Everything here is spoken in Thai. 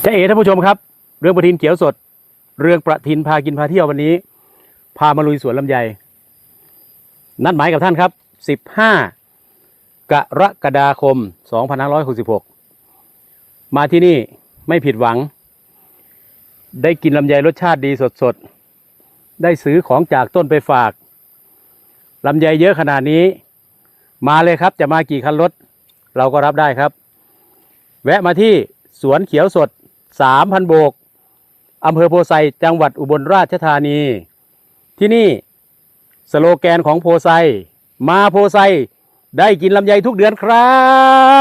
จะเอ๋ท่านผู้ชมครับเรื่องประทินเขียวสดเรื่องประทินพากินพาเที่ยววันนี้พามาลุยสวนลำไยนัดหมายกับท่านครับ15 กรกฎาคม 2566มาที่นี่ไม่ผิดหวังได้กินลำไยรสชาติดีสดได้ซื้อของจากต้นไปฝากลำไยเยอะขนาดนี้มาเลยครับจะมากี่คันรถเราก็รับได้ครับแวะมาที่สวนเขียวสด3,000 โบกอำเภอโพไซจังหวัดอุบลราชธานีที่นี่สโลแกนของโพไซมาโพไซได้กินลำไยทุกเดือนครับ